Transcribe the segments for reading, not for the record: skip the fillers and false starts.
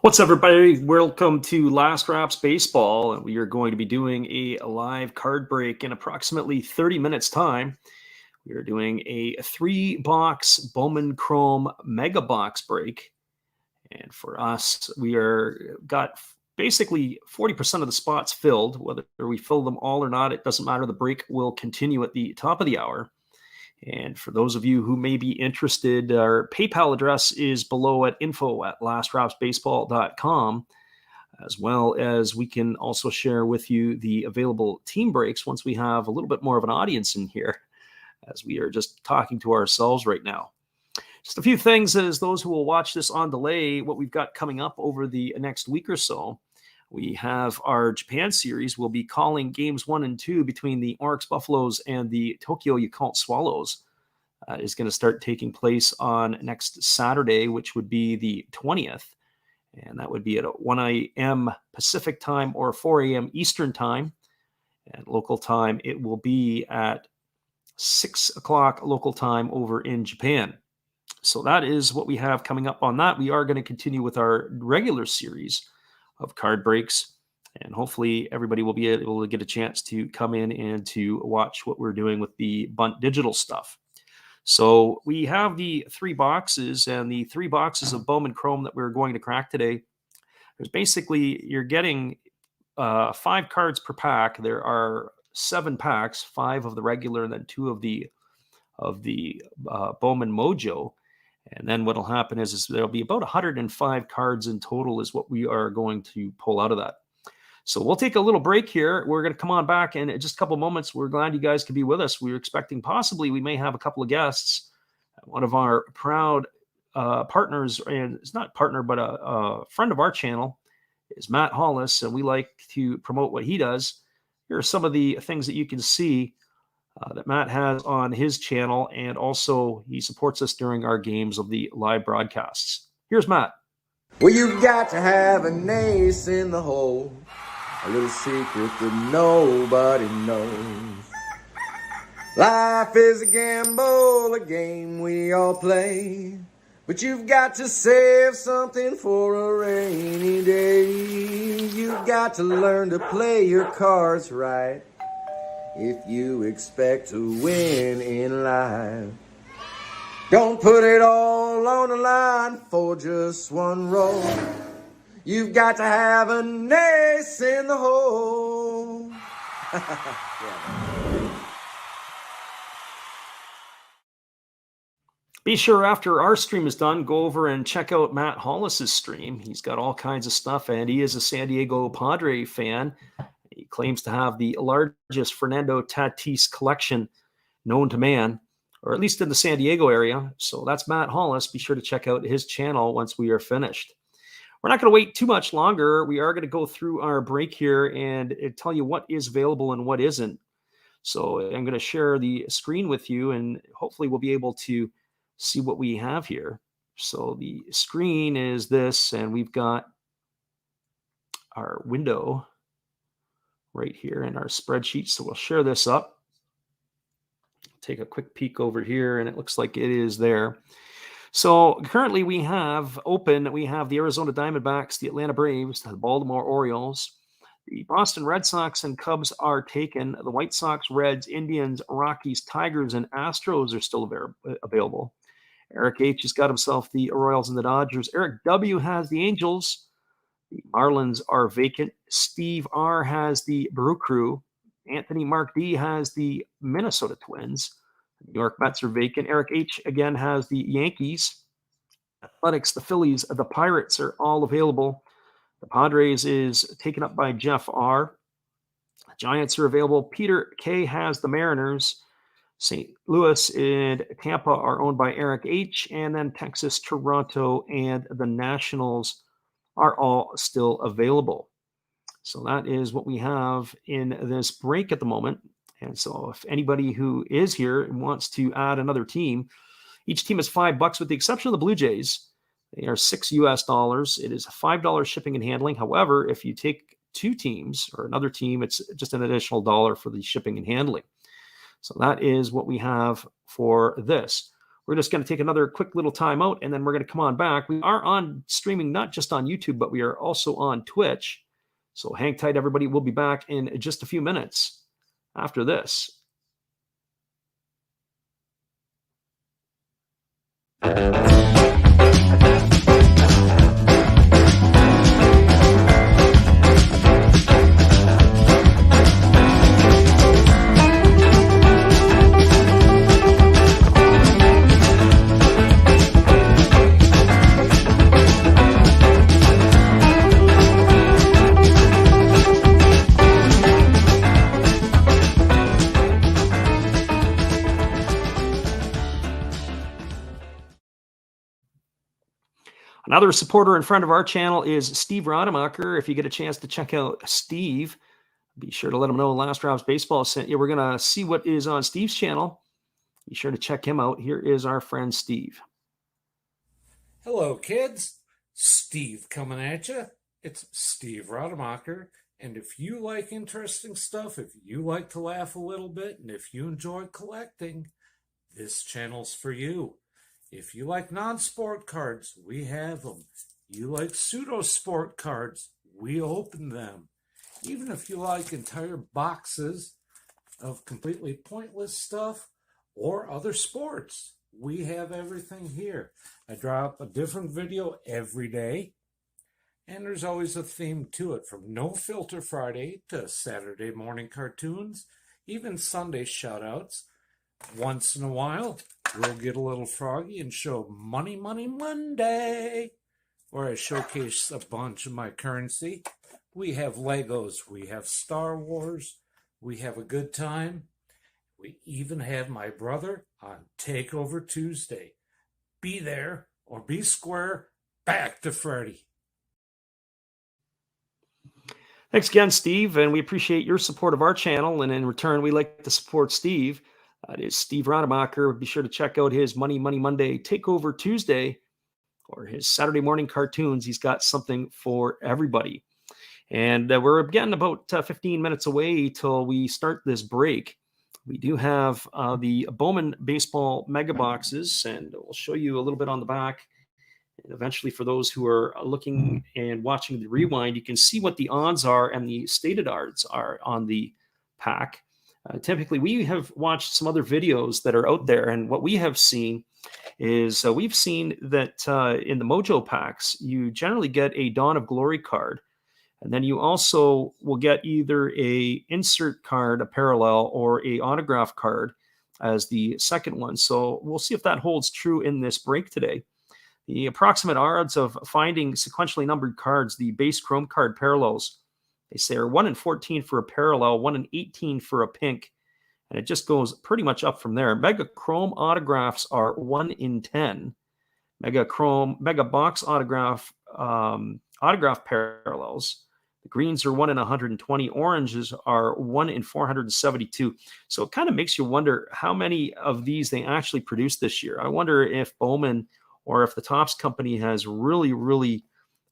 What's up, everybody? Welcome to Last Raps Baseball, and we are going to be doing a live card break in approximately 30 minutes time. We are doing a 3-box Bowman Chrome Mega Box break, and for us, got basically 40% of the spots filled. Whether we fill them all or not, it doesn't matter. The break will continue at the top of the hour. And for those of you who may be interested, our PayPal address is below at info@lastrapsbaseball.com, as well as we can also share with you the available team breaks once we have a little bit more of an audience in here, as we are just talking to ourselves right now. Just a few things as those who will watch this on delay, what we've got coming up over the next week or so. We have our Japan series. We'll be calling games 1 and 2 between the Oryx Buffaloes and the Tokyo Yakult Swallows. Is going to start taking place on next Saturday, which would be the 20th. And that would be at 1 a.m. Pacific time or 4 a.m. Eastern time. And local time, it will be at 6 o'clock local time over in Japan. So that is what we have coming up on that. We are going to continue with our regular series of card breaks, and hopefully everybody will be able to get a chance to come in and to watch what we're doing with the Bunt Digital stuff. So we have the 3 boxes, and the 3 boxes of Bowman Chrome that we're going to crack today. There's basically, you're getting 5 cards per pack. There are 7 packs, 5 of the regular and then 2 of the Bowman Mojo. And then what'll happen is there'll be about 105 cards in total is what we are going to pull out of that. So we'll take a little break here. We're going to come on back in just a couple moments. We're glad you guys could be with us. We're expecting possibly we may have a couple of guests. One of our proud partners, and it's not partner, but a friend of our channel, is Matt Hollis, and we like to promote what he does. Here are some of the things that you can see that Matt has on his channel, and also he supports us during our games of the live broadcasts. Here's Matt. Well, you've got to have an ace in the hole, a little secret that nobody knows. Life is a gamble, a game we all play, but you've got to save something for a rainy day. You've got to learn to play your cards right if you expect to win in life. Don't put it all on the line for just one roll. You've got to have an ace in the hole. Be sure after our stream is done, go over and check out Matt Hollis's stream. He's got all kinds of stuff, and he is a San Diego Padre fan. He claims to have the largest Fernando Tatis collection known to man, or at least in the San Diego area. So that's Matt Hollis. Be sure to check out his channel once we are finished. We're not going to wait too much longer. We are going to go through our break here and tell you what is available and what isn't. So I'm going to share the screen with you, and hopefully we'll be able to see what we have here. So the screen is this, and we've got our window right here in our spreadsheet. So we'll share this up. Take a quick peek over here, and it looks like it is there. So currently we have the Arizona Diamondbacks, the Atlanta Braves, the Baltimore Orioles, the Boston Red Sox and Cubs are taken. The White Sox, Reds, Indians, Rockies, Tigers, and Astros are still available. Eric H. has got himself the Royals and the Dodgers. Eric W. has the Angels. The Marlins are vacant. Steve R. has the Brew Crew. Anthony Mark D. has the Minnesota Twins. The New York Mets are vacant. Eric H. again has the Yankees. Athletics, the Phillies, the Pirates are all available. The Padres is taken up by Jeff R. The Giants are available. Peter K. has the Mariners. St. Louis and Tampa are owned by Eric H. And then Texas, Toronto, and the Nationals are all still available. So that is what we have in this break at the moment. And so if anybody who is here and wants to add another team, each team is $5 with the exception of the Blue Jays. They are $6 US. It is $5 shipping and handling. However, if you take 2 teams or another team, it's just an additional $1 for the shipping and handling. So that is what we have for this. We're just going to take another quick little time out, and then we're going to come on back. We are on streaming, not just on YouTube, but we are also on Twitch. So hang tight, everybody. We'll be back in just a few minutes after this. Another supporter and friend of our channel is Steve Rademacher. If you get a chance to check out Steve, be sure to let him know Last Drops Baseball sent you. We're going to see what is on Steve's channel. Be sure to check him out. Here is our friend Steve. Hello, kids. Steve coming at you. It's Steve Rademacher. And if you like interesting stuff, if you like to laugh a little bit, and if you enjoy collecting, this channel's for you. If you like non-sport cards, we have them. You like pseudo-sport cards, we open them. Even if you like entire boxes of completely pointless stuff or other sports, we have everything here. I drop a different video every day, and there's always a theme to it, from No Filter Friday to Saturday morning cartoons, even Sunday shoutouts. Once in a while, we'll get a little froggy and show Money Money Monday, where I showcase a bunch of my currency. We have Legos, we have Star Wars, we have a good time. We even have my brother on Takeover Tuesday. Be there or be square. Back to Freddy. Thanks again, Steve, and we appreciate your support of our channel, and in return, we like to support Steve. It is Steve Rademacher. Be sure to check out his Money Money Monday Takeover Tuesday or his Saturday morning cartoons. He's got something for everybody. And we're again about 15 minutes away till we start this break. We do have the Bowman baseball mega boxes, and we'll show you a little bit on the back. And eventually, for those who are looking and watching the rewind, you can see what the odds are and the stated odds are on the pack. Typically, we have watched some other videos that are out there, and what we have seen is we've seen that in the Mojo packs, you generally get a Dawn of Glory card, and then you also will get either a insert card, a parallel, or a autograph card as the second one. So we'll see if that holds true in this break today. The approximate odds of finding sequentially numbered cards, the base chrome card parallels, they say are 1 in 14 for a parallel, 1 in 18 for a pink, and it just goes pretty much up from there. Mega Chrome autographs are 1 in 10. Mega Box autograph parallels. The greens are 1 in 120. Oranges are 1 in 472. So it kind of makes you wonder how many of these they actually produced this year. I wonder if Bowman or if the Topps company has really, really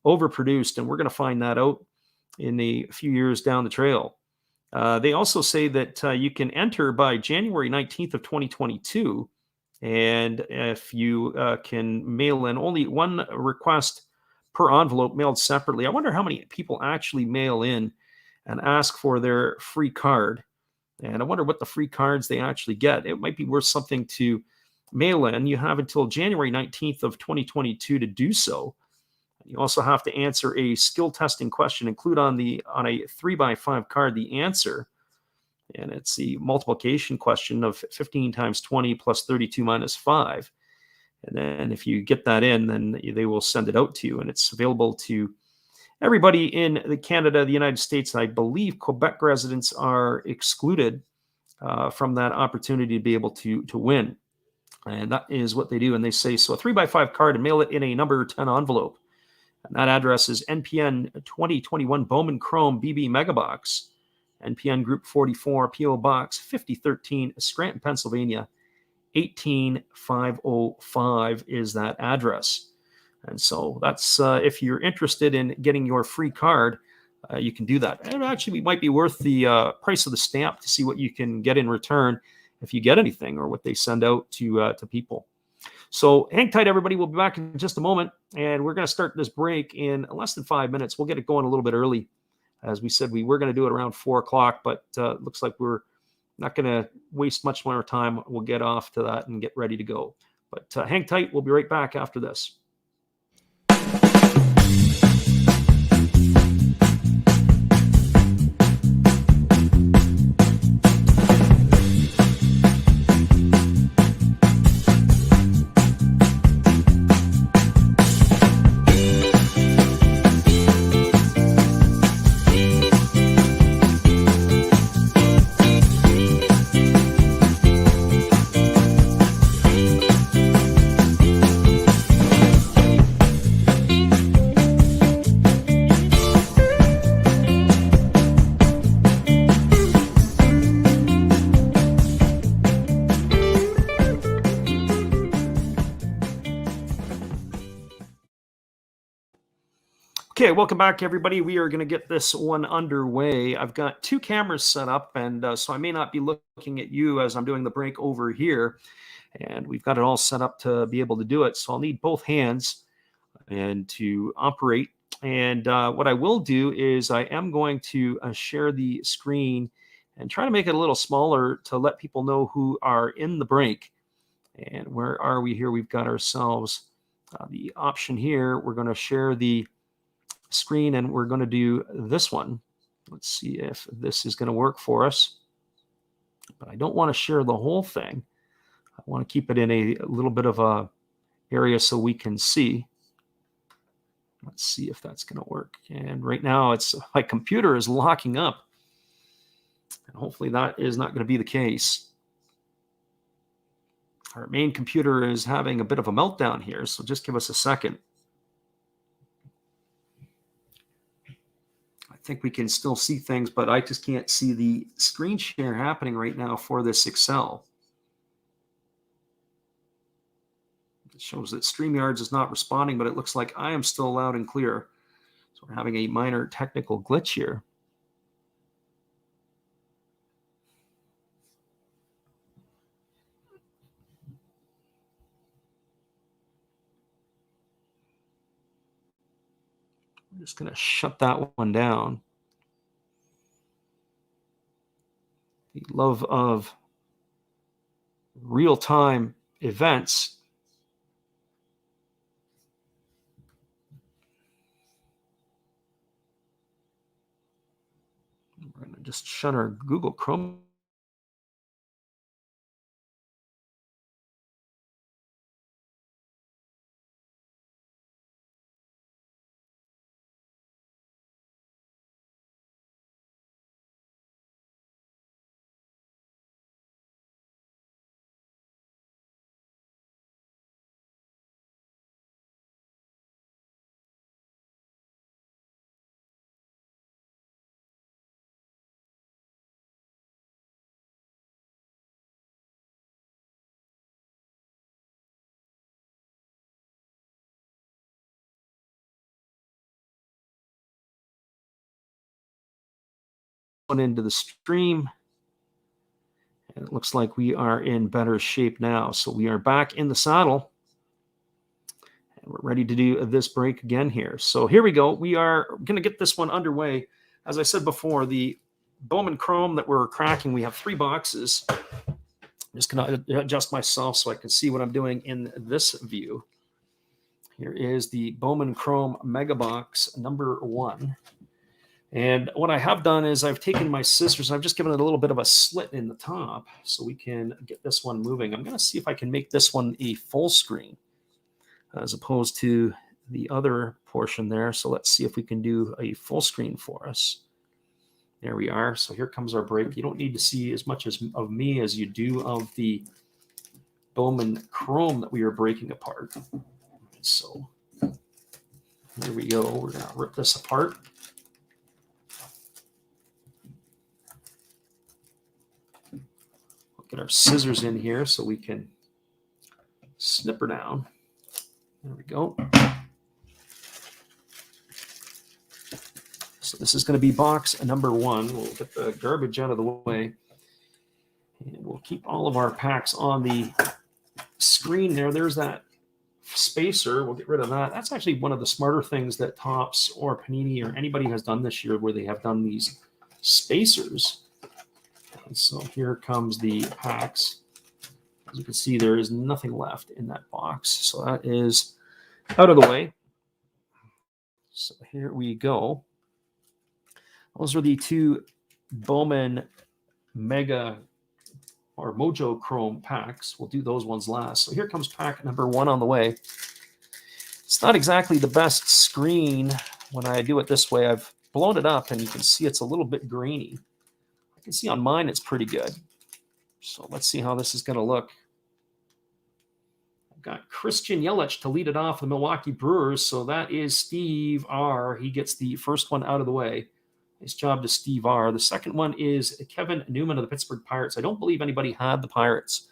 overproduced, and we're going to find that out in a few years down the trail. They also say that you can enter by January 19th of 2022. And if you can mail in only one request per envelope mailed separately. I wonder how many people actually mail in and ask for their free card. And I wonder what the free cards they actually get. It might be worth something to mail in. You have until January 19th of 2022 to do so. You also have to answer a skill testing question, include on a 3x5 card the answer, and it's the multiplication question of 15 times 20 plus 32 minus 5. And then if you get that in, then they will send it out to you, and it's available to everybody in Canada, the United States. I believe Quebec residents are excluded from that opportunity to be able to win, and that is what they do. And they say, so a 3x5 card and mail it in a number 10 envelope. And that address is NPN 2021 Bowman Chrome BB Megabox, NPN Group 44, P.O. Box 5013, Scranton, Pennsylvania, 18505 is that address. And so that's if you're interested in getting your free card, you can do that. And actually, it might be worth the price of the stamp to see what you can get in return if you get anything or what they send out to people. So hang tight, everybody. We'll be back in just a moment, and we're going to start this break in less than 5 minutes. We'll get it going a little bit early. As we said, we were going to do it around 4 o'clock, but looks like we're not going to waste much more time. We'll get off to that and get ready to go. But hang tight. We'll be right back after this. Okay, welcome back, everybody. We are going to get this one underway. I've got 2 cameras set up, and so I may not be looking at you as I'm doing the break over here. And we've got it all set up to be able to do it. So I'll need both hands and to operate. And what I will do is I am going to share the screen and try to make it a little smaller to let people know who are in the break. And where are we here? We've got ourselves the option here. We're going to share the screen, and we're going to do this one. Let's see if this is going to work for us. But I don't want to share the whole thing. I want to keep it in a little bit of a area so we can see. Let's see if that's going to work. And right now, it's my computer is locking up, and hopefully that is not going to be the case. Our main computer is having a bit of a meltdown here, so just give us a second. I think we can still see things, but I just can't see the screen share happening right now for this Excel. It shows that StreamYards is not responding, but it looks like I am still loud and clear. So we're having a minor technical glitch here. I'm just going to shut that one down. The love of real-time events. We're going to just shut our Google Chrome. Into the stream, and it looks like we are in better shape now. So we are back in the saddle, and we're ready to do this break again here. So here we go. We are going to get this one underway. As I said before, the Bowman Chrome that we're cracking, we have 3 boxes. I'm just going to adjust myself so I can see what I'm doing in this view. Here is the Bowman Chrome Mega Box number 1. And what I have done is I've taken my scissors and I've just given it a little bit of a slit in the top so we can get this one moving. I'm going to see if I can make this one a full screen as opposed to the other portion there. So let's see if we can do a full screen for us. There we are. So here comes our break. You don't need to see as much of me as you do of the Bowman Chrome that we are breaking apart. So here we go. We're going to rip this apart. Get our scissors in here so we can snip her down. There we go. So this is going to be box number 1. We'll get the garbage out of the way. And we'll keep all of our packs on the screen there, there's that spacer. We'll get rid of that. That's actually one of the smarter things that Topps or Panini or anybody has done this year, where they have done these spacers. And so here comes the packs. As you can see, there is nothing left in that box. So that is out of the way. So here we go. Those are the two Bowman Mega or Mojo Chrome packs. We'll do those ones last. So here comes pack number 1 on the way. It's not exactly the best screen when I do it this way. I've blown it up and you can see it's a little bit grainy. I can see on mine it's pretty good. So let's see how this is going to look. I've got Christian Yelich to lead it off, the Milwaukee Brewers. So that is Steve R. He gets the first one out of the way. Nice job to Steve R. The second one is Kevin Newman of the Pittsburgh Pirates. I don't believe anybody had the Pirates.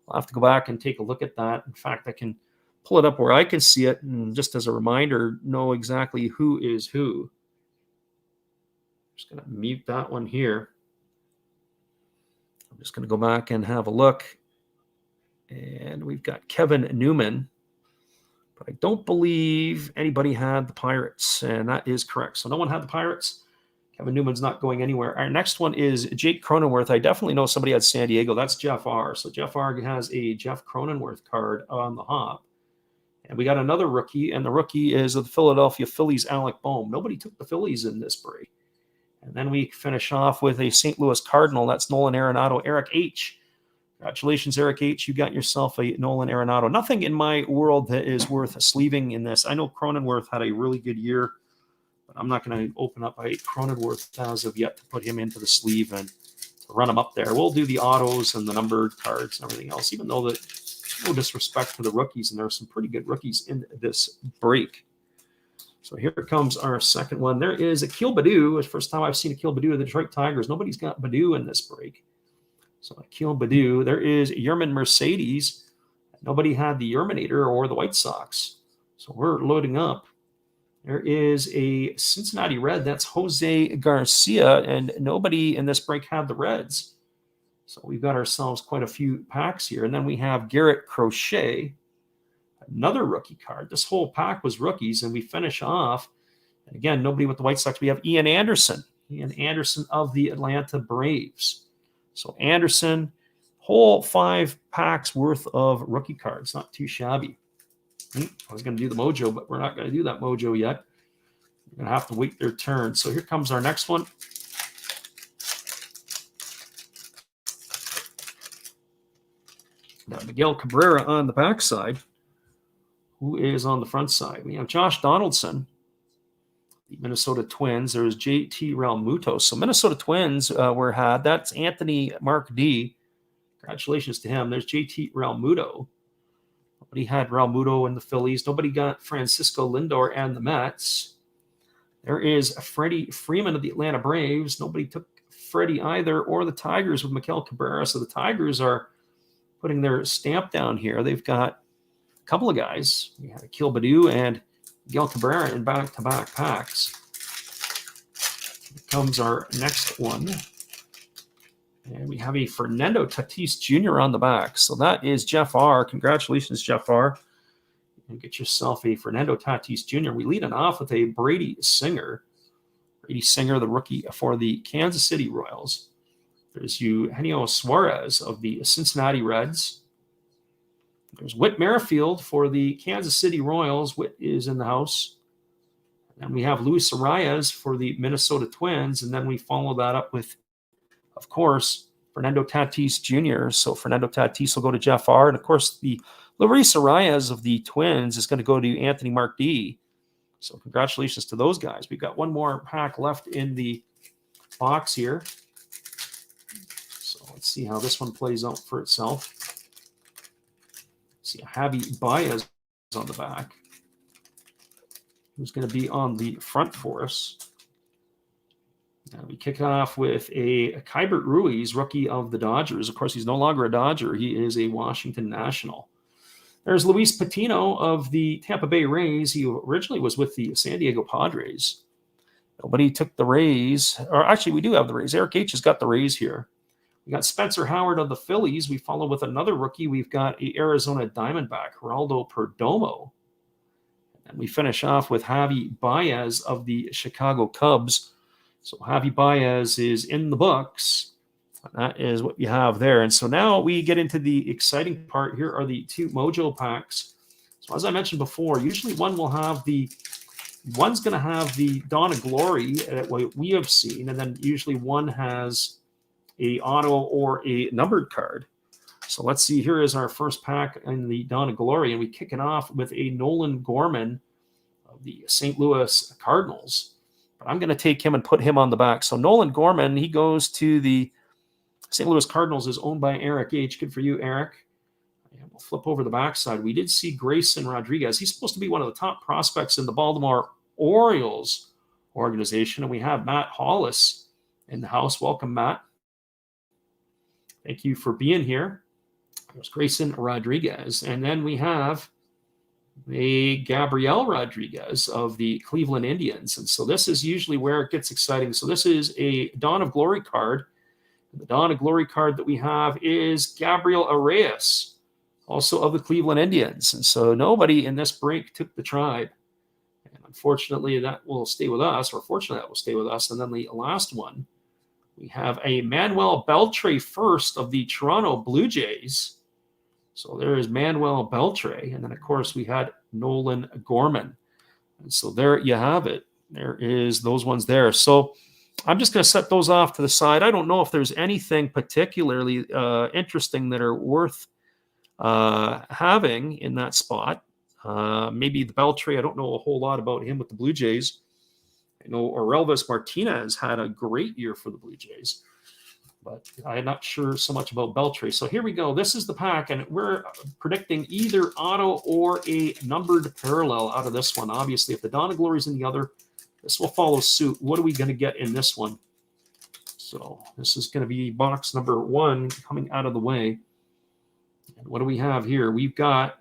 I'll have to go back and take a look at that. In fact, I can pull it up where I can see it, and just as a reminder, know exactly who is who. I'm just going to mute that one here. I'm just going to go back and have a look. And we've got Kevin Newman. But I don't believe anybody had the Pirates, and that is correct. So no one had the Pirates. Kevin Newman's not going anywhere. Our next one is Jake Cronenworth. I definitely know somebody had San Diego. That's Jeff R. So Jeff R has a Jeff Cronenworth card on the hop. And we got another rookie, and the rookie is of the Philadelphia Phillies, Alec Bohm. Nobody took the Phillies in this break. And then we finish off with a St. Louis Cardinal. That's Nolan Arenado, Eric H. Congratulations, Eric H. You got yourself a Nolan Arenado. Nothing in my world that is worth sleeving in this. I know Cronenworth had a really good year, but I'm not going to open up a Cronenworth as of yet to put him into the sleeve and run him up there. We'll do the autos and the numbered cards and everything else, even though that no disrespect to the rookies, and there are some pretty good rookies in this break. So here comes our second one. There is Akil Baddoo. It's the first time I've seen Akil Baddoo of the Detroit Tigers. Nobody's got Baddoo in this break. So Akil Baddoo. There is Yerman Mercedes. Nobody had the Yerminator or the White Sox. So we're loading up. There is a Cincinnati Red. That's Jose Garcia, and nobody in this break had the Reds. So we've got ourselves quite a few packs here. And then we have Garrett Crochet, another rookie card. This whole pack was rookies, and we finish off. And again, nobody with the White Sox. We have Ian Anderson of the Atlanta Braves. So Anderson, whole 5 packs worth of rookie cards. Not too shabby. I was going to do the Mojo, but we're not going to do that Mojo yet. We're going to have to wait their turn. So here comes our next one. Got Miguel Cabrera on the backside. Who is on the front side? We have Josh Donaldson, the Minnesota Twins. There's JT Realmuto. So Minnesota Twins were had. That's Anthony Mark D. Congratulations to him. There's JT Realmuto. Nobody had Realmuto in the Phillies. Nobody got Francisco Lindor and the Mets. There is Freddie Freeman of the Atlanta Braves. Nobody took Freddie either, or the Tigers with Miguel Cabrera. So the Tigers are putting their stamp down here. They've got a couple of guys. We had Akil Baddoo and Miguel Cabrera in back-to-back packs. Here comes our next one. And we have a Fernando Tatis Jr. on the back. So that is Jeff R. Congratulations, Jeff R. And get yourself a Fernando Tatis Jr. We lead it off with a Brady Singer. Brady Singer, the rookie for the Kansas City Royals. There's Eugenio Suarez of the Cincinnati Reds. There's Whit Merrifield for the Kansas City Royals. Whit is in the house. And we have Luis Arias for the Minnesota Twins. And then we follow that up with, of course, Fernando Tatis Jr. So Fernando Tatis will go to Jeff R. And, of course, the Luis Arias of the Twins is going to go to Anthony Mark D. So congratulations to those guys. We've got one more pack left in the box here. So let's see how this one plays out for itself. See, Javi Baez on the back, who's going to be on the front for us. And we kick it off with a Kybert Ruiz, rookie of the Dodgers. Of course, he's no longer a Dodger. He is a Washington National. There's Luis Patino of the Tampa Bay Rays. He originally was with the San Diego Padres. Nobody took the Rays. Or actually, we do have the Rays. Eric H. has got the Rays here. We got Spencer Howard of the Phillies. We follow with another rookie. We've got a Arizona Diamondback, Geraldo Perdomo. And we finish off with Javi Baez of the Chicago Cubs. So Javi Baez is in the books. That is what you have there. And so now we get into the exciting part. Here are the 2 Mojo packs. So as I mentioned before, usually one's going to have the Dawn of Glory, what we have seen, and then usually one has a auto or a numbered card. So let's see, here is our first pack in the Dawn of Glory, and we kick it off with a Nolan Gorman of the St. Louis Cardinals. But I'm going to take him and put him on the back. So Nolan Gorman, he goes to the St. Louis Cardinals, is owned by Eric H. Good for you, Eric. And we'll flip over the backside. We did see Grayson Rodriguez. He's supposed to be one of the top prospects in the Baltimore Orioles organization. And we have Matt Hollis in the house. Welcome, Matt. Thank you for being here. There's Grayson Rodriguez. And then we have a Gabriel Rodriguez of the Cleveland Indians. And so this is usually where it gets exciting. So this is a Dawn of Glory card. The Dawn of Glory card that we have is Gabriel Arias, also of the Cleveland Indians. And so nobody in this break took the Tribe. And unfortunately, that will stay with us, or fortunately, that will stay with us. And then the last one, we have a Manuel Beltre first of the Toronto Blue Jays. So there is Manuel Beltre. And then, of course, we had Nolan Gorman. And so there you have it. There is those ones there. So I'm just going to set those off to the side. I don't know if there's anything particularly interesting that are worth having in that spot. Maybe the Beltre. I don't know a whole lot about him with the Blue Jays. I know Orelvis Martinez had a great year for the Blue Jays, but I'm not sure so much about Beltre. So here we go. This is the pack, and we're predicting either auto or a numbered parallel out of this one. Obviously, if the Dawn of Glory is in the other, this will follow suit. What are we going to get in this one? So this is going to be box number 1 coming out of the way. And what do we have here? We've got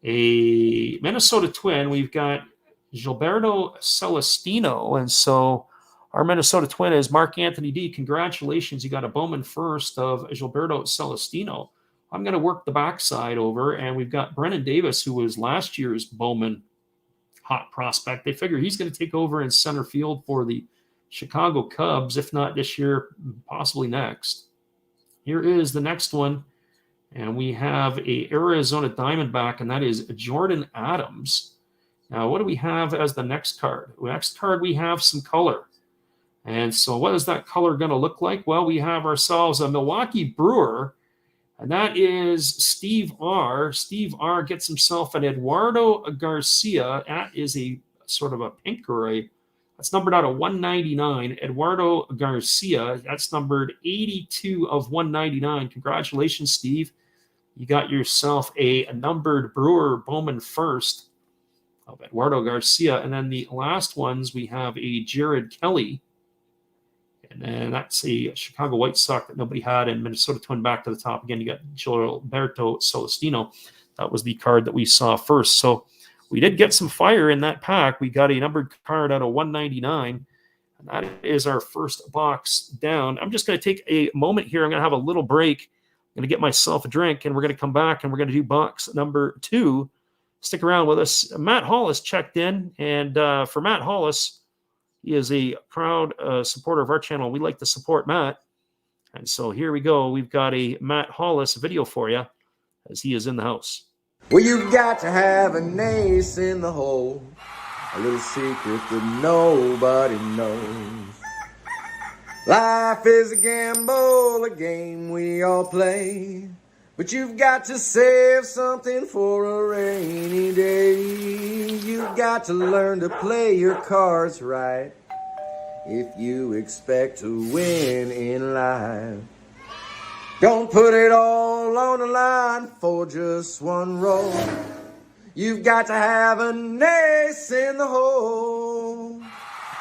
a Minnesota Twin. We've got Gilberto Celestino. And so our Minnesota Twin is Mark Anthony D. Congratulations. You got a Bowman first of Gilberto Celestino. I'm going to work the backside over, and we've got Brennan Davis, who was last year's Bowman hot prospect. They figure he's going to take over in center field for the Chicago Cubs, if not this year, possibly next. Here is the next one, and we have a Arizona Diamondback, and that is Jordan Adams. Now, what do we have as the next card? The next card, we have some color. And so what is that color going to look like? Well, we have ourselves a Milwaukee Brewer, and that is Steve R. Steve R. gets himself an Eduardo Garcia. That is a sort of a pink or that's numbered out of 199. Eduardo Garcia, that's numbered 82 of 199. Congratulations, Steve. You got yourself a numbered Brewer Bowman first of Eduardo Garcia. And then the last ones, we have a Jared Kelly. And then that's a Chicago White Sox that nobody had, and Minnesota Twin back to the top. Again, you got Gilberto Celestino. That was the card that we saw first. So we did get some fire in that pack. We got a numbered card out of 199. And that is our first box down. I'm just going to take a moment here. I'm going to have a little break. I'm going to get myself a drink, and we're going to come back, and we're going to do box number 2. Stick around with us. Matt Hollis checked in, and for Matt Hollis, he is a proud supporter of our channel. We like to support Matt. And so here we go. We've got a Matt Hollis video for you as he is in the house. Well, you've got to have an ace in the hole, a little secret that nobody knows. Life is a gamble, a game we all play, but you've got to save something for a rainy day. You've got to learn to play your cards right if you expect to win in life. Don't put it all on the line for just one roll. You've got to have an ace in the hole.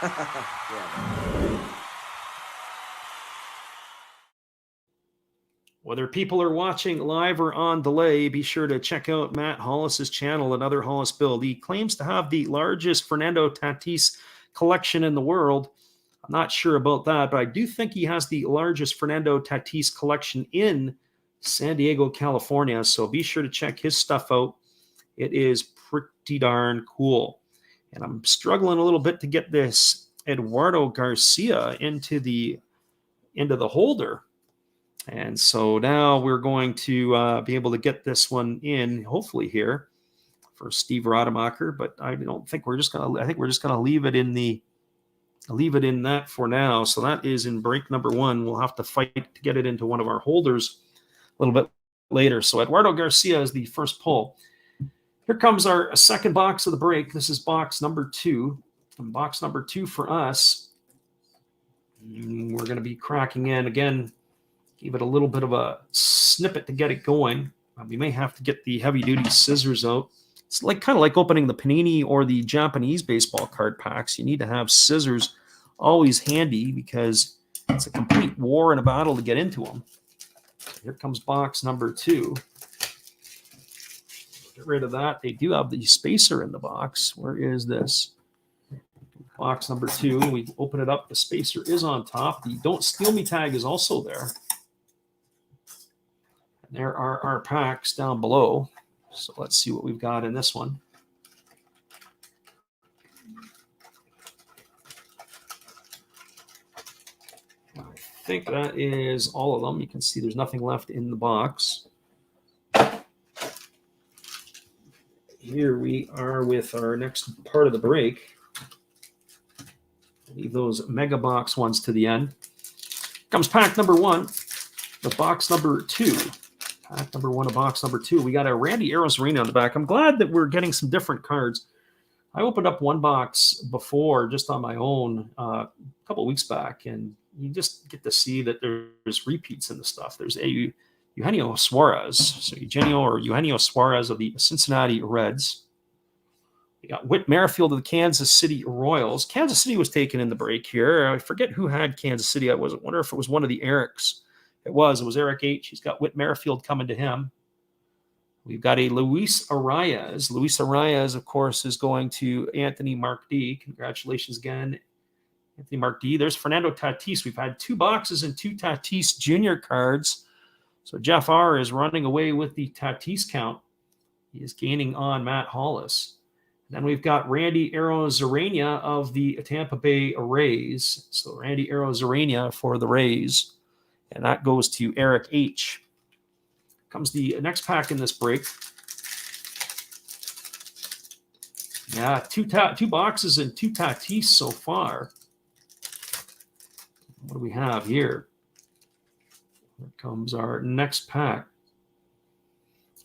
Yeah. Whether people are watching live or on delay, be sure to check out Matt Hollis's channel, Another Hollis Build. He claims to have the largest Fernando Tatis collection in the world. I'm not sure about that, but I do think he has the largest Fernando Tatis collection in San Diego, California. So be sure to check his stuff out. It is pretty darn cool. And I'm struggling a little bit to get this Eduardo Garcia into the holder. And so now we're going to be able to get this one in, hopefully here, for Steve Rademacher. But I don't think we're just gonna. I think we're just gonna leave it in that for now. So that is in break number 1. We'll have to fight to get it into one of our holders a little bit later. So Eduardo Garcia is the first pull. Here comes our second box of the break. This is box number 2. And box number 2 for us, we're going to be cracking in again. Give it a little bit of a snippet to get it going. We may have to get the heavy-duty scissors out. It's kind of like opening the Panini or the Japanese baseball card packs. You need to have scissors always handy because it's a complete war and a battle to get into them. Here comes box number 2. Get rid of that. They do have the spacer in the box. Where is this? Box number 2. We open it up. The spacer is on top. The Don't Steal Me tag is also there. And there are our packs down below. So let's see what we've got in this one. I think that is all of them. You can see there's nothing left in the box. Here we are with our next part of the break. Leave those mega box ones to the end. Comes pack number 1, the box number 2. Pack number 1 of box number 2. We got a Randy Arozarena on the back. I'm glad that we're getting some different cards. I opened up one box before just on my own a couple of weeks back, and you just get to see that there's repeats in the stuff. There's Eugenio Suarez. So Eugenio Suarez of the Cincinnati Reds. We got Whit Merrifield of the Kansas City Royals. Kansas City was taken in the break here. I forget who had Kansas City. I wonder if it was one of the Erics. It was Eric H. He's got Whit Merrifield coming to him. We've got a Luis Arias. Luis Arias, of course, is going to Anthony Mark D. Congratulations again, Anthony Mark D. There's Fernando Tatis. We've had 2 boxes and 2 Tatis Jr. cards. So Jeff R. is running away with the Tatis count. He is gaining on Matt Hollis. Then we've got Randy Arozarena of the Tampa Bay Rays. So Randy Arozarena for the Rays. And that goes to Eric H. Comes the next pack in this break. Yeah, two boxes and 2 Tatis so far. What do we have here? Here comes our next pack.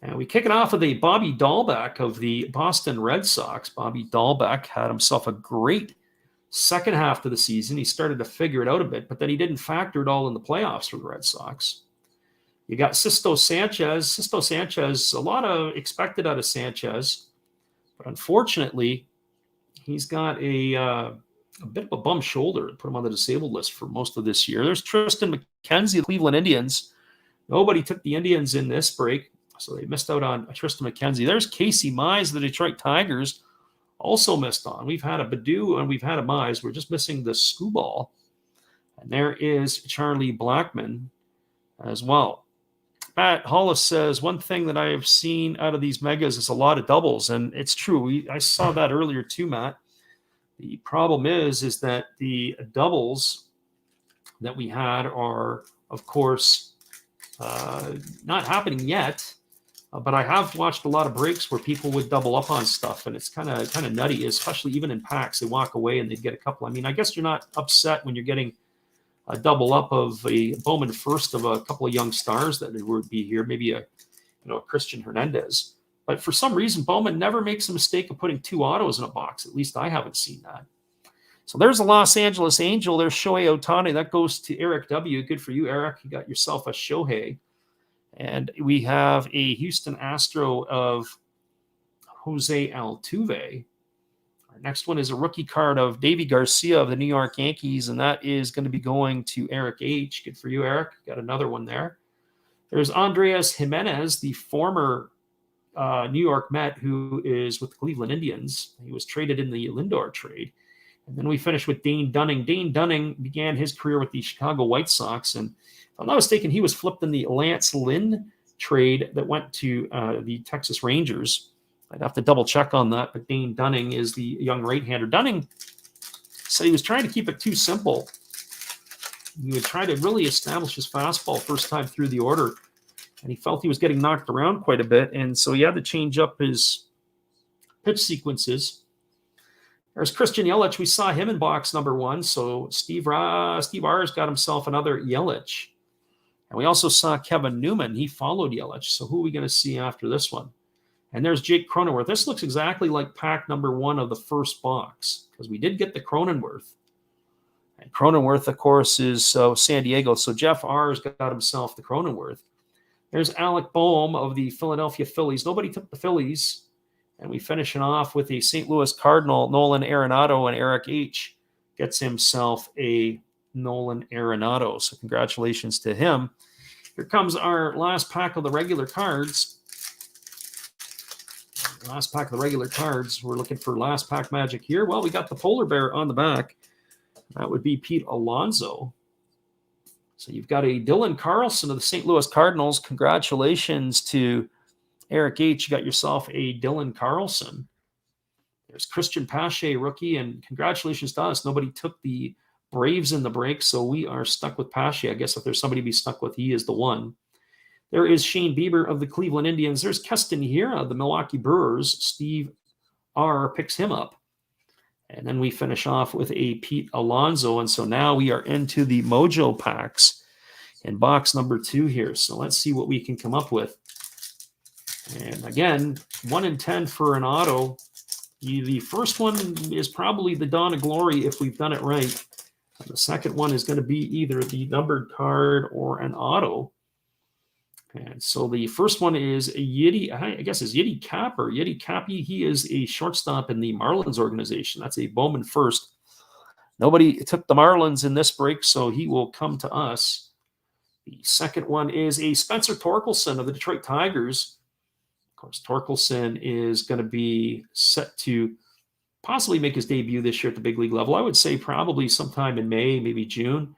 And we kick it off with a Bobby Dahlbeck of the Boston Red Sox. Bobby Dahlbeck had himself a great second half of the season. He started to figure it out a bit, but then he didn't factor it all in the playoffs for the Red Sox. You got Sisto Sanchez. Sisto Sanchez, a lot of expected out of Sanchez, but unfortunately, he's got a bit of a bum shoulder. Put him on the disabled list for most of this year. There's Tristan McKenzie, the Cleveland Indians. Nobody took the Indians in this break, so they missed out on Tristan McKenzie. There's Casey Mize, the Detroit Tigers, also missed on. We've had a Baду and we've had a Mize. We're just missing the Skubal. And there is Charlie Blackmon as well. Matt Hollis says, one thing that I have seen out of these megas is a lot of doubles. And it's true. I saw that earlier too, Matt. The problem is that the doubles that we had are, of course, not happening yet. But I have watched a lot of breaks where people would double up on stuff, and it's kind of nutty, especially even in packs. They walk away and they'd get a couple. I mean, I guess you're not upset when you're getting a double up of a Bowman first of a couple of young stars that would be here, maybe a Christian Hernandez. But for some reason, Bowman never makes a mistake of putting 2 autos in a box. At least I haven't seen that. So there's a Los Angeles Angel. There's Shohei Ohtani. That goes to Eric W. Good for you, Eric. You got yourself a Shohei. And we have a Houston Astro of Jose Altuve. Our next one is a rookie card of Davy Garcia of the New York Yankees, and that is going to be going to Eric H. Good for you, Eric. Got another one there. There's Andreas Jimenez, the former New York Met, who is with the Cleveland Indians. He was traded in the Lindor trade. And then we finished with Dane Dunning. Dane Dunning began his career with the Chicago White Sox. And if I'm not mistaken, he was flipped in the Lance Lynn trade that went to the Texas Rangers. I'd have to double check on that. But Dane Dunning is the young right-hander. Dunning said he was trying to keep it too simple. He would try to really establish his fastball first time through the order. And he felt he was getting knocked around quite a bit. And so he had to change up his pitch sequences. There's Christian Yelich. We saw him in box number 1. So Steve R's got himself another Yelich. And we also saw Kevin Newman. He followed Yelich. So who are we going to see after this one? And there's Jake Cronenworth. This looks exactly like pack number 1 of the first box, because we did get the Cronenworth. And Cronenworth, of course, is San Diego. So Jeff R's got himself the Cronenworth. There's Alec Boehm of the Philadelphia Phillies. Nobody took the Phillies. And we finish it off with a St. Louis Cardinal, Nolan Arenado, and Eric H. gets himself a Nolan Arenado. So congratulations to him. Here comes our last pack of the regular cards. Last pack of the regular cards. We're looking for last pack magic here. Well, we got the polar bear on the back. That would be Pete Alonso. So you've got a Dylan Carlson of the St. Louis Cardinals. Congratulations to Eric H. You got yourself a Dylan Carlson. There's Christian Pache, rookie, and congratulations to us. Nobody took the Braves in the break, so we are stuck with Pache. I guess if there's somebody to be stuck with, he is the one. There is Shane Bieber of the Cleveland Indians. There's Keston Hiura of the Milwaukee Brewers. Steve R. picks him up. And then we finish off with a Pete Alonso. And so now we are into the Mojo packs in box number 2 here. So let's see what we can come up with. And again, 1 in 10 for an auto. The first one is probably the Dawn of Glory if we've done it right. And the second one is going to be either the numbered card or an auto. And so the first one is a Yiddy, I guess is Yiddy Cap or Yiddy Cappy. He is a shortstop in the Marlins organization. That's a Bowman first. Nobody took the Marlins in this break, so he will come to us. The second one is a Spencer Torkelson of the Detroit Tigers. Of course, Torkelson is going to be set to possibly make his debut this year at the big league level. I would say probably sometime in May, maybe June.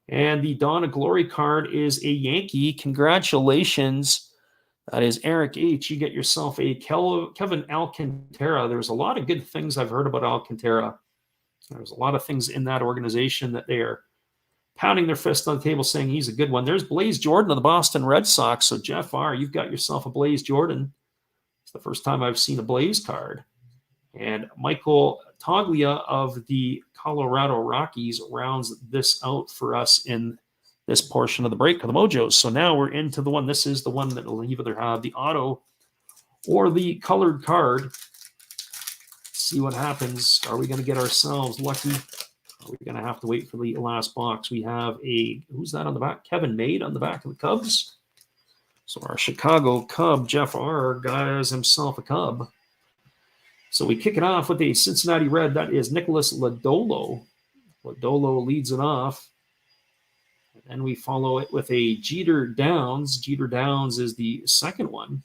And the Dawn of Glory card is a Yankee. Congratulations. That is Eric H. You get yourself a Kevin Alcantara. There's a lot of good things I've heard about Alcantara. There's a lot of things in that organization that they are pounding their fist on the table saying he's a good one. There's Blaze Jordan of the Boston Red Sox. So Jeff R., you've got yourself a Blaze Jordan. It's the first time I've seen a Blaze card. And Michael Toglia of the Colorado Rockies rounds this out for us in this portion of the break of the Mojos. So now we're into the one. This is the one that will either have the auto or the colored card. Let's see what happens. Are we going to get ourselves lucky? Are we going to have to wait for the last box? We have who's that on the back? Kevin Made on the back of the Cubs. So our Chicago Cub, Jeff R., guys himself a Cub. So we kick it off with a Cincinnati Red. That is Nicholas Lodolo. Lodolo leads it off. And then we follow it with a Jeter Downs. Jeter Downs is the second one.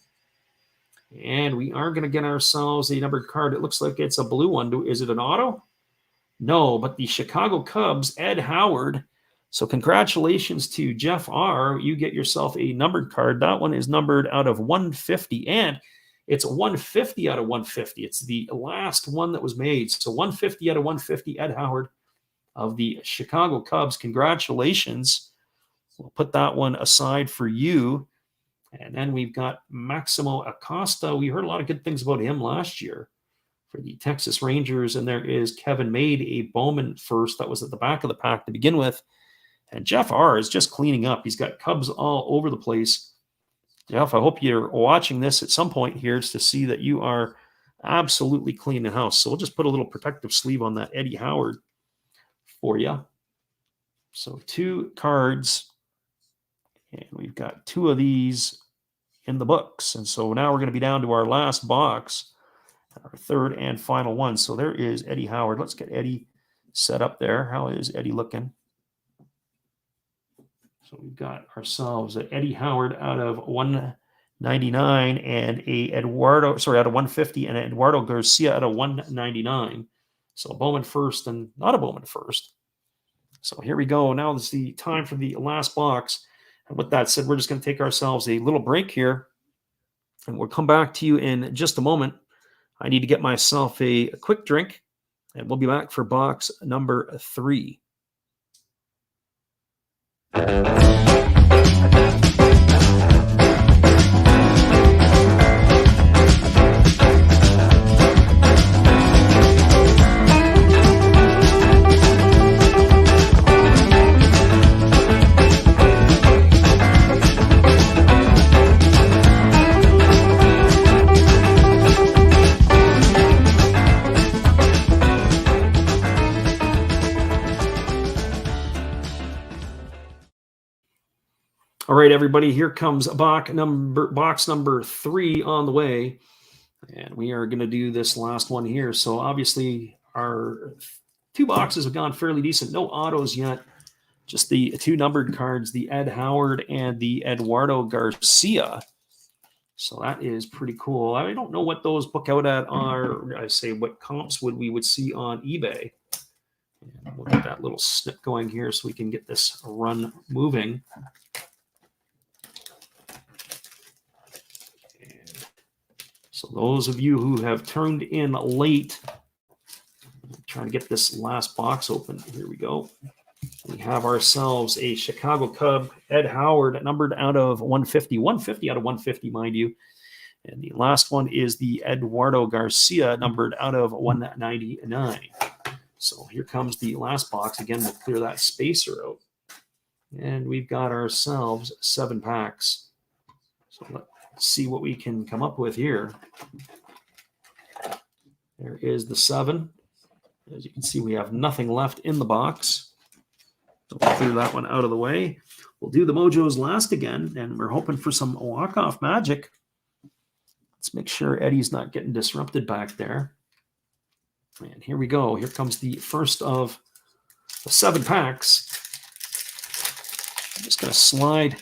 And we are going to get ourselves a numbered card. It looks like it's a blue one. Is it an auto? No, but the Chicago Cubs, Ed Howard. So congratulations to Jeff R. You get yourself a numbered card. That one is numbered out of 150. And it's 150 out of 150. It's the last one that was made. So 150 out of 150, Ed Howard of the Chicago Cubs. Congratulations. We'll put that one aside for you. And then we've got Maximo Acosta. We heard a lot of good things about him last year for the Texas Rangers. And there is Kevin Made, a Bowman first. That was at the back of the pack to begin with. And Jeff R. is just cleaning up. He's got Cubs all over the place. Jeff, I hope you're watching this at some point here to see that you are absolutely cleaning house. So we'll just put a little protective sleeve on that Eddie Howard for you. So 2 cards, and we've got 2 of these in the books. And so now we're going to be down to our last box, our third and final one. So there is Eddie Howard. Let's get Eddie set up there. How is Eddie looking? So we've got ourselves an Eddie Howard out of 199 and out of 150 and Eduardo Garcia out of 199. So Bowman first and not a Bowman first. So here we go. Now is the time for the last box. And with that said, we're just going to take ourselves a little break here. And we'll come back to you in just a moment. I need to get myself a quick drink. And we'll be back for box number 3. All right, everybody, here comes box number 3 on the way. And we are going to do this last one here. So obviously our 2 boxes have gone fairly decent. No autos yet. Just the 2 numbered cards, the Ed Howard and the Eduardo Garcia. So that is pretty cool. I don't know what those book out at are. I say what comps we would see on eBay. And we'll get that little snip going here so we can get this run moving. So those of you who have turned in late, I'm trying to get this last box open. Here we go. We have ourselves a Chicago Cub, Ed Howard, numbered out of 150. 150 out of 150, mind you. And the last one is the Eduardo Garcia, numbered out of 199. So here comes the last box. Again, we'll clear that spacer out. And we've got ourselves 7 packs. So let's see what we can come up with here. There is the 7. As you can see, we have nothing left in the box. So we'll clear that one out of the way. We'll do the Mojos last again, and we're hoping for some walk-off magic. Let's make sure Eddie's not getting disrupted back there. And here we go. Here comes the first of the 7 packs. I'm just going to slide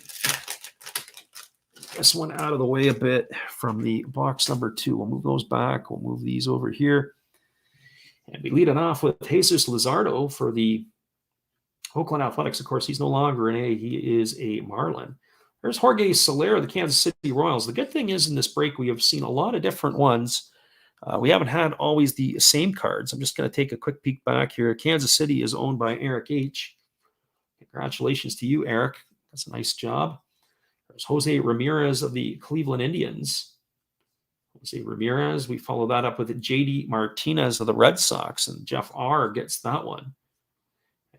this one out of the way a bit from the box number 2. We'll move those back. We'll move these over here. And we lead it off with Jesus Luzardo for the Oakland Athletics. Of course, he's no longer an A. He is a Marlin. There's Jorge Soler, the Kansas City Royals. The good thing is in this break, we have seen a lot of different ones. We haven't had always the same cards. I'm just going to take a quick peek back here. Kansas City is owned by Eric H. Congratulations to you, Eric. That's a nice job. There's Jose Ramirez of the Cleveland Indians. Jose Ramirez. We follow that up with J.D. Martinez of the Red Sox, and Jeff R. gets that one.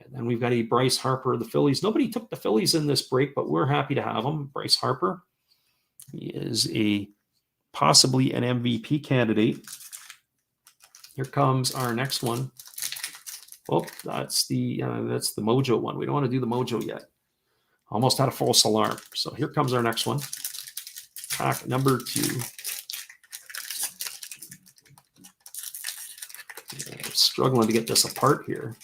And then we've got a Bryce Harper of the Phillies. Nobody took the Phillies in this break, but we're happy to have him. Bryce Harper. He is possibly an MVP candidate. Here comes our next one. Oh, that's the Mojo one. We don't want to do the Mojo yet. Almost had a false alarm. So here comes our next one. Pack number 2. Yeah, I'm struggling to get this apart here.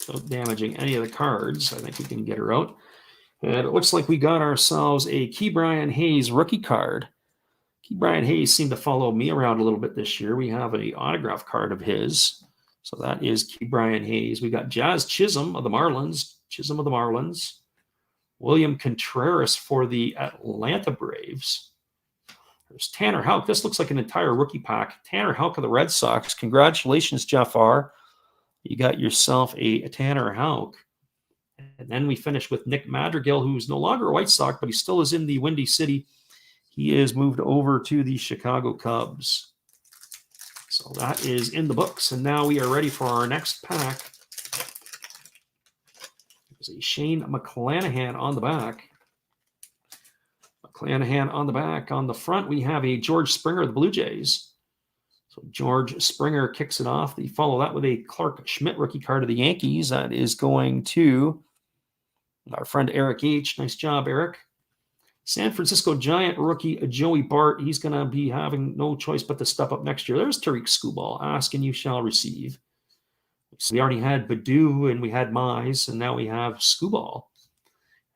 Without damaging any of the cards, I think we can get her out. And it looks like we got ourselves a Ke'Bryan Hayes rookie card. Ke'Bryan Hayes seemed to follow me around a little bit this year. We have an autograph card of his. So that is Ke'Bryan Hayes. We got Jazz Chisholm of the Marlins. William Contreras for the Atlanta Braves. There's Tanner Houck. This looks like an entire rookie pack. Tanner Houck of the Red Sox. Congratulations, Jeff R. You got yourself a Tanner Houck. And then we finish with Nick Madrigal, who's no longer a White Sox, but he still is in the Windy City. He is moved over to the Chicago Cubs. So that is in the books. And now we are ready for our next pack. There's a Shane McClanahan on the back. McClanahan on the back. On the front, we have a George Springer of the Blue Jays. So George Springer kicks it off. They follow that with a Clark Schmidt rookie card of the Yankees. That is going to our friend Eric H. Nice job, Eric. San Francisco Giant rookie Joey Bart. He's going to be having no choice but to step up next year. There's Tariq Skubal. Ask and you shall receive. So we already had Badu and we had Mize, and now we have Skubal.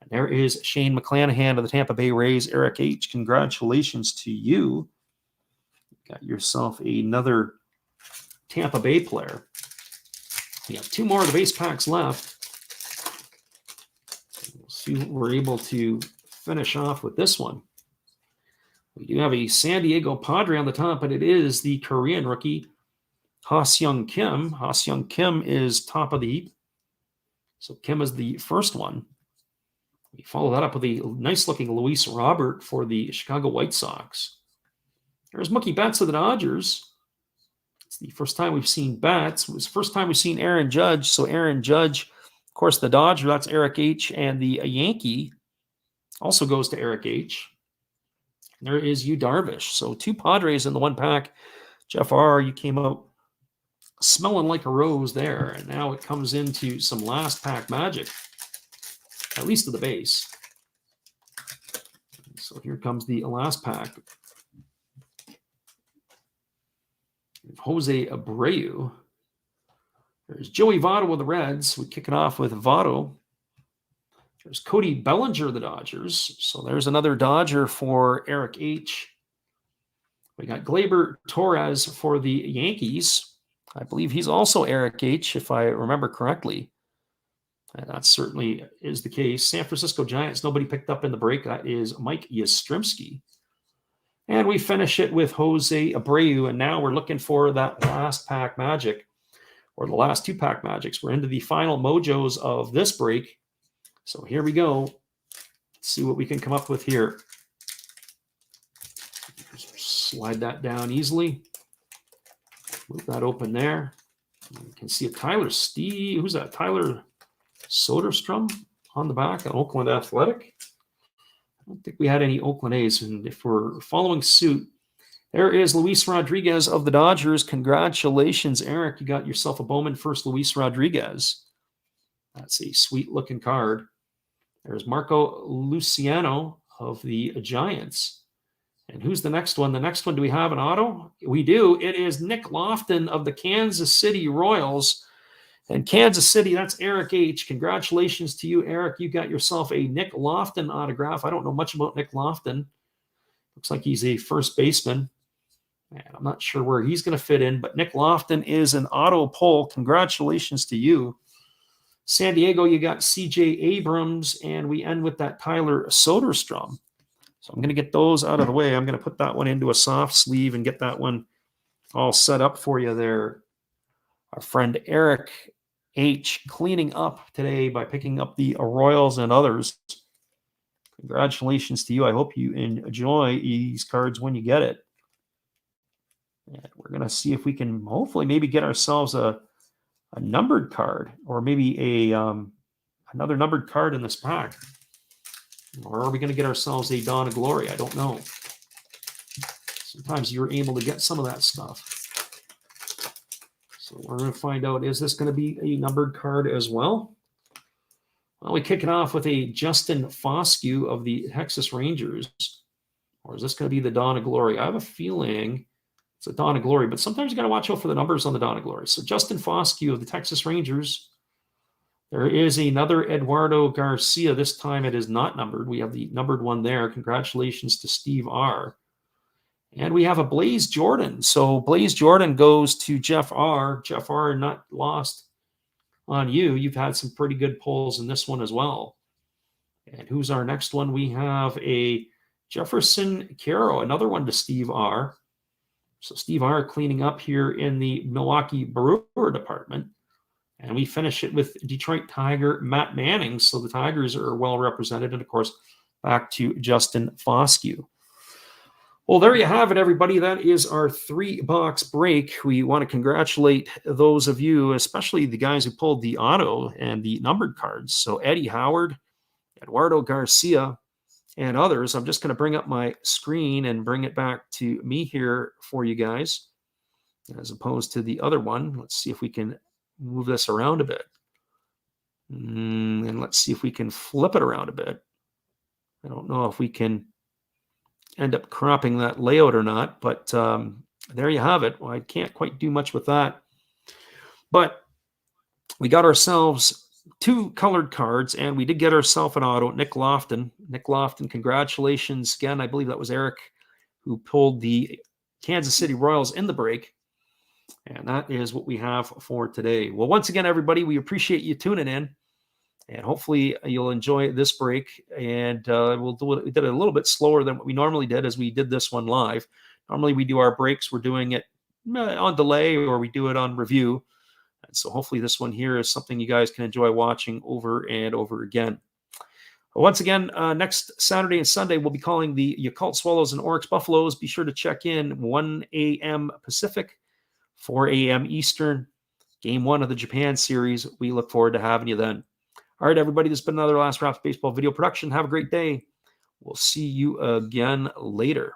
And there is Shane McClanahan of the Tampa Bay Rays. Eric H., congratulations to you. Got yourself another Tampa Bay player. We have 2 more of the base packs left. We'll see what we're able to finish off with this one. We do have a San Diego Padre on the top, but it is the Korean rookie, Ha-Seong Kim. Ha-Seong Kim is top of the heap. So Kim is the first one. We follow that up with a nice-looking Luis Robert for the Chicago White Sox. There's Mookie Betts of the Dodgers. It's the first time we've seen Betts. It was the first time we've seen Aaron Judge. So Aaron Judge, of course, the Dodger, that's Eric H. And the Yankee also goes to Eric H. And there is Yu Darvish. So 2 Padres in the 1 pack. Jeff R., you came out smelling like a rose there. And now it comes into some last pack magic, at least to the base. So here comes the last pack. Jose Abreu. There's Joey Votto with the Reds. We kick it off with Votto. There's Cody Bellinger of the Dodgers. So there's another Dodger for Eric H. We got Gleyber Torres for the Yankees. I believe he's also Eric H., if I remember correctly. And that certainly is the case. San Francisco Giants, nobody picked up in the break. That is Mike Yastrzemski. And we finish it with Jose Abreu. And now we're looking for that last pack magic, or the last 2 pack magics. We're into the final mojos of this break. So here we go. Let's see what we can come up with here. Just slide that down easily. Move that open there. You can see a Tyler Steve. Who's that? Tyler Soderstrom on the back, an Oakland Athletic. I don't think we had any Oakland A's. And if we're following suit, there is Luis Rodriguez of the Dodgers. Congratulations, Eric. You got yourself a Bowman first, Luis Rodriguez. That's a sweet-looking card. There's Marco Luciano of the Giants. And who's the next one? The next one, do we have an auto? We do. It is Nick Lofton of the Kansas City Royals. And Kansas City, that's Eric H. Congratulations to you, Eric. You got yourself a Nick Lofton autograph. I don't know much about Nick Lofton. Looks like he's a first baseman. And I'm not sure where he's going to fit in, but Nick Lofton is an auto pull. Congratulations to you. San Diego, you got C.J. Abrams, and we end with that Tyler Soderstrom. So I'm going to get those out of the way. I'm going to put that one into a soft sleeve and get that one all set up for you there. Our friend Eric H. cleaning up today by picking up the Royals and others. Congratulations to you. I hope you enjoy these cards when you get it. And we're going to see if we can hopefully maybe get ourselves a numbered card, or maybe another numbered card in this pack. Or are we going to get ourselves a Dawn of Glory? I don't know. Sometimes you're able to get some of that stuff. So we're going to find out, is this going to be a numbered card as well? Well, we kick it off with a Justin Foscue of the Texas Rangers. Or is this going to be the Dawn of Glory? I have a feeling it's a Dawn of Glory, but sometimes you got to watch out for the numbers on the Dawn of Glory. So Justin Foscue of the Texas Rangers. There is another Eduardo Garcia. This time it is not numbered. We have the numbered one there. Congratulations to Steve R. And we have a Blaze Jordan. So Blaze Jordan goes to Jeff R. Jeff R. not lost on you. You've had some pretty good pulls in this one as well. And who's our next one? We have a Jefferson Caro, another one to Steve R. So Steve R. cleaning up here in the Milwaukee Brewer department. And we finish it with Detroit Tiger Matt Manning. So the Tigers are well represented. And, of course, back to Justin Foscue. Well, there you have it, everybody. That is our 3-box break. We want to congratulate those of you, especially the guys who pulled the auto and the numbered cards. So Eddie Howard, Eduardo Garcia, and others. I'm just going to bring up my screen and bring it back to me here for you guys, as opposed to the other one. Let's see if we can move this around a bit. And let's see if we can flip it around a bit. I don't know if we can end up cropping that layout or not, but there you have it. Well, I can't quite do much with that. But we got ourselves 2 colored cards, and we did get ourselves an auto, Nick Lofton. Nick Lofton, congratulations again. I believe that was Eric who pulled the Kansas City Royals in the break. And that is what we have for today. Well, once again, everybody, we appreciate you tuning in. And hopefully you'll enjoy this break. And we did it a little bit slower than what we normally did, as we did this one live. Normally we do our breaks. We're doing it on delay, or we do it on review. And so hopefully this one here is something you guys can enjoy watching over and over again. Once again, next Saturday and Sunday, we'll be calling the Yakult Swallows and Oryx Buffaloes. Be sure to check in 1 a.m. Pacific, 4 a.m. Eastern. Game 1 of the Japan series. We look forward to having you then. All right, everybody, this has been another Last Raps Baseball video production. Have a great day. We'll see you again later.